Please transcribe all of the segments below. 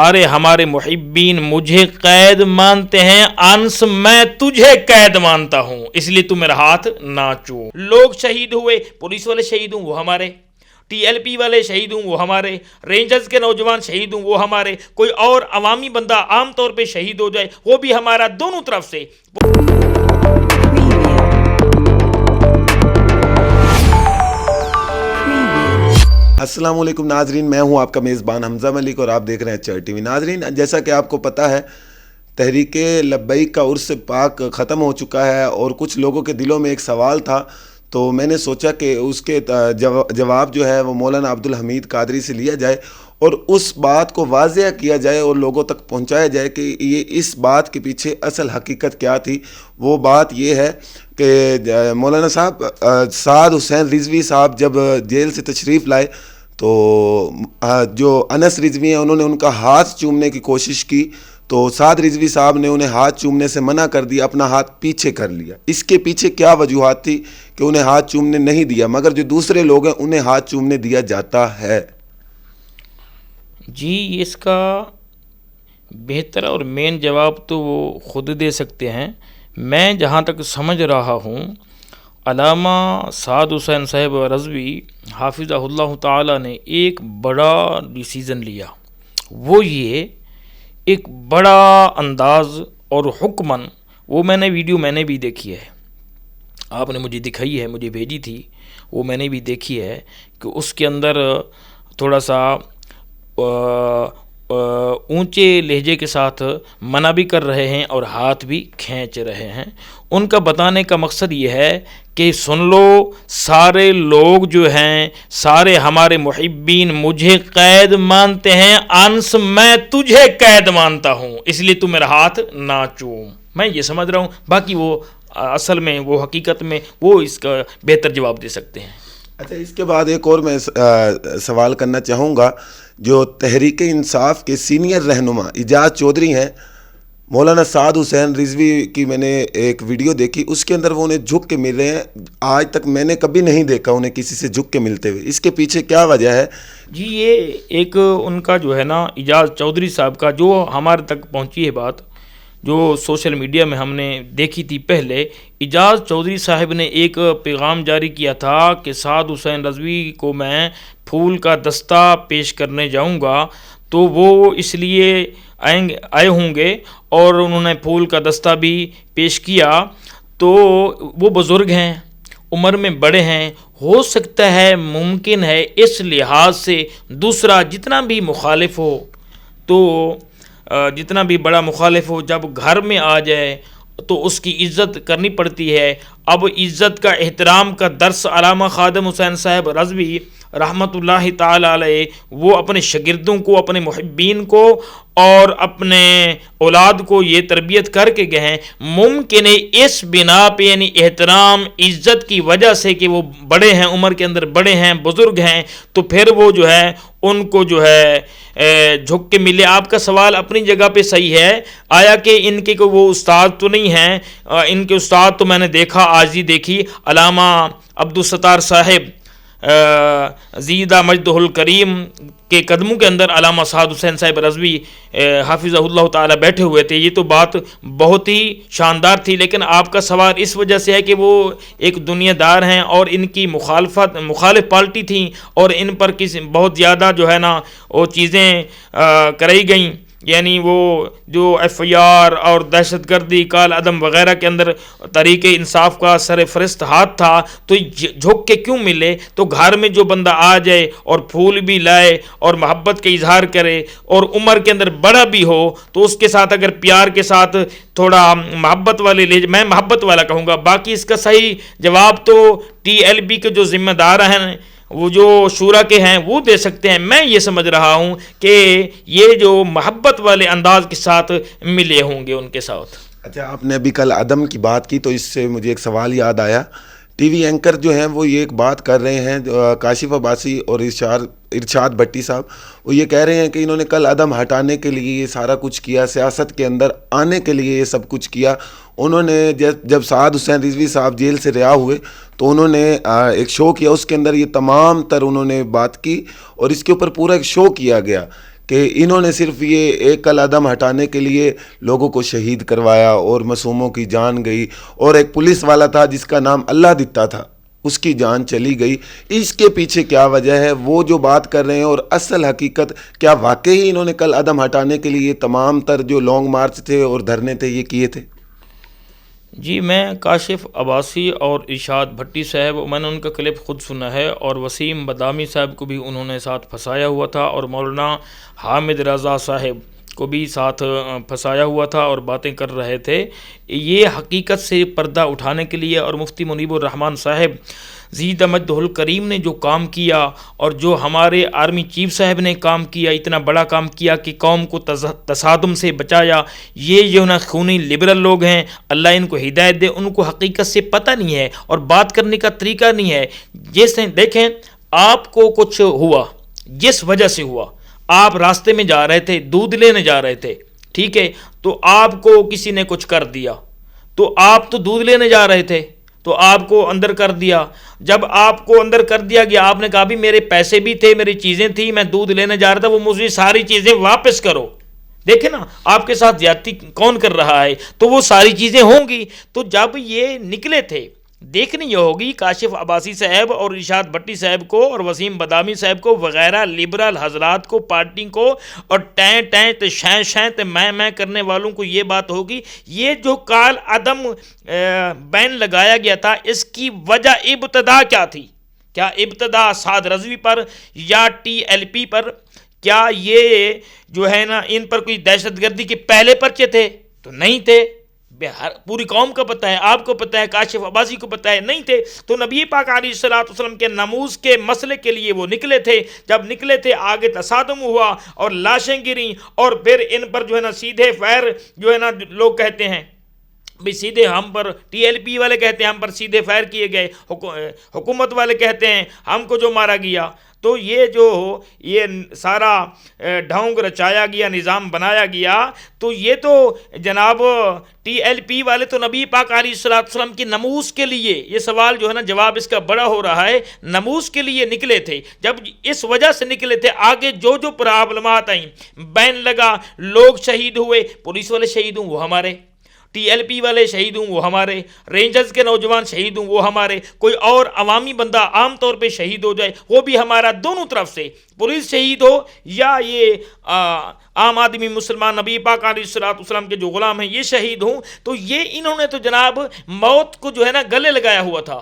سارے ہمارے محبین مجھے قید مانتے ہیں، انس میں تجھے قید مانتا ہوں، اس لیے تو میرا ہاتھ نہ چوم۔ لوگ شہید ہوئے، پولیس والے شہید ہوں وہ ہمارے، ٹی ایل پی والے شہید ہوں وہ ہمارے، رینجرز کے نوجوان شہید ہوں وہ ہمارے، کوئی اور عوامی بندہ عام طور پہ شہید ہو جائے وہ بھی ہمارا، دونوں طرف سے۔ السلام علیکم ناظرین، میں ہوں آپ کا میزبان حمزہ ملک اور آپ دیکھ رہے ہیں چر ٹی وی۔ ناظرین، جیسا کہ آپ کو پتہ ہے تحریک لبیک کا عرس پاک ختم ہو چکا ہے اور کچھ لوگوں کے دلوں میں ایک سوال تھا، تو میں نے سوچا کہ اس کے جواب جو ہے وہ مولانا عبدالحمید قادری سے لیا جائے اور اس بات کو واضح کیا جائے اور لوگوں تک پہنچایا جائے کہ یہ اس بات کے پیچھے اصل حقیقت کیا تھی۔ وہ بات یہ ہے کہ مولانا صاحب سعد حسین رضوی صاحب جب جیل سے تشریف لائے تو جو انس رضوی ہیں انہوں نے ان کا ہاتھ چومنے کی کوشش کی، تو سعد رضوی صاحب نے انہیں ہاتھ چومنے سے منع کر دیا، اپنا ہاتھ پیچھے کر لیا۔ اس کے پیچھے کیا وجوہات تھی کہ انہیں ہاتھ چومنے نہیں دیا، مگر جو دوسرے لوگ ہیں انہیں ہاتھ چومنے دیا جاتا ہے؟ جی، اس کا بہتر اور مین جواب تو وہ خود دے سکتے ہیں۔ میں جہاں تک سمجھ رہا ہوں، علامہ سعد حسین صاحب رضوی حافظہ اللہ تعالی نے ایک بڑا ڈیسیزن لیا، وہ یہ ایک بڑا انداز اور حکمن، وہ ویڈیو میں نے بھی دیکھی ہے، آپ نے مجھے دکھائی ہے، مجھے بھیجی تھی، وہ میں نے بھی دیکھی ہے کہ اس کے اندر تھوڑا سا اونچے لہجے کے ساتھ منع بھی کر رہے ہیں اور ہاتھ بھی کھینچ رہے ہیں۔ ان کا بتانے کا مقصد یہ ہے کہ سن لو، سارے لوگ جو ہیں، سارے ہمارے محبین مجھے قید مانتے ہیں، انس میں تجھے قید مانتا ہوں، اس لیے تو میرا ہاتھ نہ چوم۔ میں یہ سمجھ رہا ہوں، باقی وہ اصل میں وہ حقیقت میں وہ اس کا بہتر جواب دے سکتے ہیں۔ اچھا، اس کے بعد ایک اور میں سوال کرنا چاہوں گا۔ جو تحریک انصاف کے سینئر رہنما اعجاز چودھری ہیں، مولانا سعد حسین رضوی کی میں نے ایک ویڈیو دیکھی، اس کے اندر وہ انہیں جھک کے مل رہے ہیں۔ آج تک میں نے کبھی نہیں دیکھا انہیں کسی سے جھک کے ملتے ہوئے، اس کے پیچھے کیا وجہ ہے؟ جی، یہ ایک ان کا جو ہے نا اعجاز چودھری صاحب کا جو ہمارے تک پہنچی ہے بات، جو سوشل میڈیا میں ہم نے دیکھی تھی پہلے، اعجاز چودھری صاحب نے ایک پیغام جاری کیا تھا کہ سعد حسین رضوی کو میں پھول کا دستہ پیش کرنے جاؤں گا، تو وہ اس لیے آئے ہوں گے اور انہوں نے پھول کا دستہ بھی پیش کیا۔ تو وہ بزرگ ہیں، عمر میں بڑے ہیں، ہو سکتا ہے، ممکن ہے اس لحاظ سے دوسرا جتنا بھی مخالف ہو، تو جتنا بھی بڑا مخالف ہو، جب گھر میں آ جائے تو اس کی عزت کرنی پڑتی ہے۔ اب عزت کا، احترام کا درس علامہ خادم حسین صاحب رضوی رحمۃ اللہ تعالی علیہ وہ اپنے شاگردوں کو، اپنے محبین کو اور اپنے اولاد کو یہ تربیت کر کے گئے ہیں۔ ممکن ہے اس بنا پہ، یعنی احترام عزت کی وجہ سے کہ وہ بڑے ہیں، عمر کے اندر بڑے ہیں، بزرگ ہیں، تو پھر وہ جو ہے ان کو جو ہے جھک کے ملے۔ آپ کا سوال اپنی جگہ پہ صحیح ہے، آیا کہ ان کے وہ استاد تو نہیں ہیں، ان کے استاد تو میں نے دیکھا، آج ہی دیکھی، علامہ عبدالستار صاحب زیدہ مجدہ الکریم کے قدموں کے اندر علامہ سعد حسین صاحب رضوی حافظہ اللہ تعالی بیٹھے ہوئے تھے۔ یہ تو بات بہت ہی شاندار تھی، لیکن آپ کا سوال اس وجہ سے ہے کہ وہ ایک دنیا دار ہیں اور ان کی مخالف پارٹی تھیں اور ان پر بہت زیادہ جو ہے نا وہ چیزیں کرائی گئیں، یعنی وہ جو ایف آئی آر اور دہشت گردی، کال عدم وغیرہ کے اندر تحریک انصاف کا سر فہرست ہاتھ تھا، تو جھک کے کیوں ملے؟ تو گھر میں جو بندہ آ جائے اور پھول بھی لائے اور محبت کا اظہار کرے اور عمر کے اندر بڑا بھی ہو، تو اس کے ساتھ اگر پیار کے ساتھ تھوڑا محبت والے میں محبت والا کہوں گا۔ باقی اس کا صحیح جواب تو ٹی ایل بی کے جو ذمہ دار ہیں، وہ جو شورا کے ہیں، وہ دے سکتے ہیں۔ میں یہ سمجھ رہا ہوں کہ یہ جو محبت والے انداز کے ساتھ ملے ہوں گے ان کے ساتھ۔ اچھا، آپ نے ابھی کل عدم کی بات کی تو اس سے مجھے ایک سوال یاد آیا۔ ٹی وی اینکر جو ہیں وہ یہ ایک بات کر رہے ہیں، کاشف عباسی اور ارشاد بھٹی صاحب، وہ یہ کہہ رہے ہیں کہ انہوں نے کل عدم ہٹانے کے لیے یہ سارا کچھ کیا، سیاست کے اندر آنے کے لیے یہ سب کچھ کیا۔ انہوں نے جب سعد حسین رضوی صاحب جیل سے رہا ہوئے تو انہوں نے ایک شو کیا، اس کے اندر یہ تمام تر انہوں نے بات کی اور اس کے اوپر پورا ایک شو کیا گیا کہ انہوں نے صرف یہ ایک کل عدم ہٹانے کے لیے لوگوں کو شہید کروایا اور معصوموں کی جان گئی، اور ایک پولیس والا تھا جس کا نام اللہ دتا تھا، اس کی جان چلی گئی۔ اس کے پیچھے کیا وجہ ہے وہ جو بات کر رہے ہیں، اور اصل حقیقت کیا واقعی انہوں نے کل عدم ہٹانے کے لیے تمام تر جو لانگ مارچ تھے اور دھرنے تھے یہ کیے تھے؟ جی، میں کاشف عباسی اور ارشاد بھٹی صاحب، میں نے ان کا کلپ خود سنا ہے، اور وسیم بادامی صاحب کو بھی انہوں نے ساتھ پھنسایا ہوا تھا، اور مولانا حامد رضا صاحب کو بھی ساتھ پھنسایا ہوا تھا اور باتیں کر رہے تھے۔ یہ حقیقت سے پردہ اٹھانے کے لیے، اور مفتی منیب الرحمن صاحب زید مجدہ الکریم نے جو کام کیا، اور جو ہمارے آرمی چیف صاحب نے کام کیا، اتنا بڑا کام کیا کہ قوم کو تصادم سے بچایا، یہ جو نا خونی لبرل لوگ ہیں، اللہ ان کو ہدایت دے، ان کو حقیقت سے پتہ نہیں ہے اور بات کرنے کا طریقہ نہیں ہے۔ جیسے دیکھیں، آپ کو کچھ ہوا، جس وجہ سے ہوا، آپ راستے میں جا رہے تھے، دودھ لینے جا رہے تھے، ٹھیک ہے، تو آپ کو کسی نے کچھ کر دیا، تو آپ تو دودھ لینے جا رہے تھے، تو آپ کو اندر کر دیا۔ جب آپ کو اندر کر دیا گیا، آپ نے کہا بھی میرے پیسے بھی تھے، میری چیزیں تھیں، میں دودھ لینے جا رہا تھا، وہ مجھے ساری چیزیں واپس کرو۔ دیکھیں نا، آپ کے ساتھ زیادتی کون کر رہا ہے، تو وہ ساری چیزیں ہوں گی۔ تو جب یہ نکلے تھے، دیکھنی یہ ہوگی کاشف عباسی صاحب اور ارشاد بھٹی صاحب کو اور وسیم بادامی صاحب کو وغیرہ لبرل حضرات کو، پارٹی کو، اور ٹیں ٹیں تے شیں شیں تے میں کرنے والوں کو یہ بات ہوگی، یہ جو کال عدم بین لگایا گیا تھا، اس کی وجہ ابتدا کیا تھی؟ کیا ابتدا سعد رضوی پر یا ٹی ایل پی پر؟ کیا یہ جو ہے نا ان پر کوئی دہشت گردی کے پہلے پرچے تھے؟ تو نہیں تھے۔ پوری قوم کو پتہ ہے، آپ کو پتہ ہے، کاشف عباسی کو پتہ ہے، نہیں تھے۔ تو نبی پاک علیہ الصلوۃ والسلام کے ناموس کے مسئلے کے لیے وہ نکلے تھے۔ جب نکلے تھے، آگے تصادم ہوا اور لاشیں گریں، اور پھر ان پر جو ہے نا سیدھے فائر جو ہے نا لوگ کہتے ہیں بھی سیدھے ہم پر، ٹی ایل پی والے کہتے ہیں ہم پر سیدھے فائر کیے گئے، حکومت والے کہتے ہیں ہم کو جو مارا گیا۔ تو یہ جو یہ سارا ڈھونگ رچایا گیا، نظام بنایا گیا، تو یہ تو جناب ٹی ایل پی والے تو نبی پاک علیہ الصلوۃ والسلام کی ناموس کے لیے، یہ سوال جو ہے نا جواب اس کا بڑا ہو رہا ہے، ناموس کے لیے نکلے تھے۔ جب اس وجہ سے نکلے تھے، آگے جو جو پرابلمات آئیں، بین لگا، لوگ شہید ہوئے، پولیس والے شہید ہوں وہ ہمارے، ٹی ایل پی والے شہید ہوں وہ ہمارے، رینجرز کے نوجوان شہید ہوں وہ ہمارے، کوئی اور عوامی بندہ عام طور پہ شہید ہو جائے وہ بھی ہمارا، دونوں طرف سے پولیس شہید ہو یا یہ عام آدمی مسلمان نبی پاک علیہ الصلوۃ والسلام کے جو غلام ہیں یہ شہید ہوں۔ تو یہ انہوں نے تو جناب موت کو جو ہے نا گلے لگایا ہوا تھا،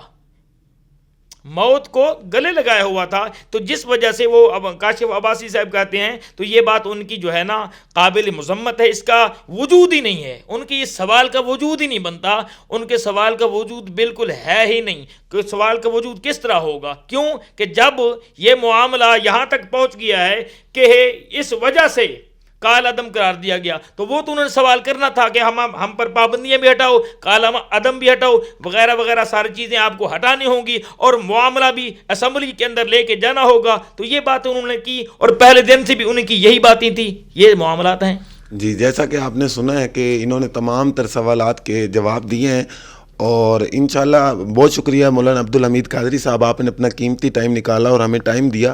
موت کو گلے لگایا ہوا تھا۔ تو جس وجہ سے وہ کاشف عباسی صاحب کہتے ہیں، تو یہ بات ان کی جو ہے نا قابل مذمت ہے، اس کا وجود ہی نہیں ہے، ان کی اس سوال کا وجود ہی نہیں بنتا، ان کے سوال کا وجود بالکل ہے ہی نہیں، کہ سوال کا وجود کس طرح ہوگا؟ کیوں کہ جب یہ معاملہ یہاں تک پہنچ گیا ہے کہ اس وجہ سے کال عدم قرار دیا گیا، تو وہ تو انہوں نے سوال کرنا تھا کہ ہم پر پابندیاں بھی ہٹاؤ، کال عدم بھی ہٹاؤ، وغیرہ وغیرہ ساری چیزیں آپ کو ہٹانی ہوں گی، اور معاملہ بھی اسمبلی کے اندر لے کے جانا ہوگا۔ تو یہ بات انہوں نے کی، اور پہلے دن سے بھی ان کی یہی باتیں تھیں، یہ معاملات ہیں۔ جی، جیسا کہ آپ نے سنا ہے کہ انہوں نے تمام تر سوالات کے جواب دیے ہیں، اور انشاءاللہ بہت شکریہ مولانا عبدالحمید قادری صاحب، آپ نے اپنا قیمتی ٹائم نکالا اور ہمیں ٹائم دیا۔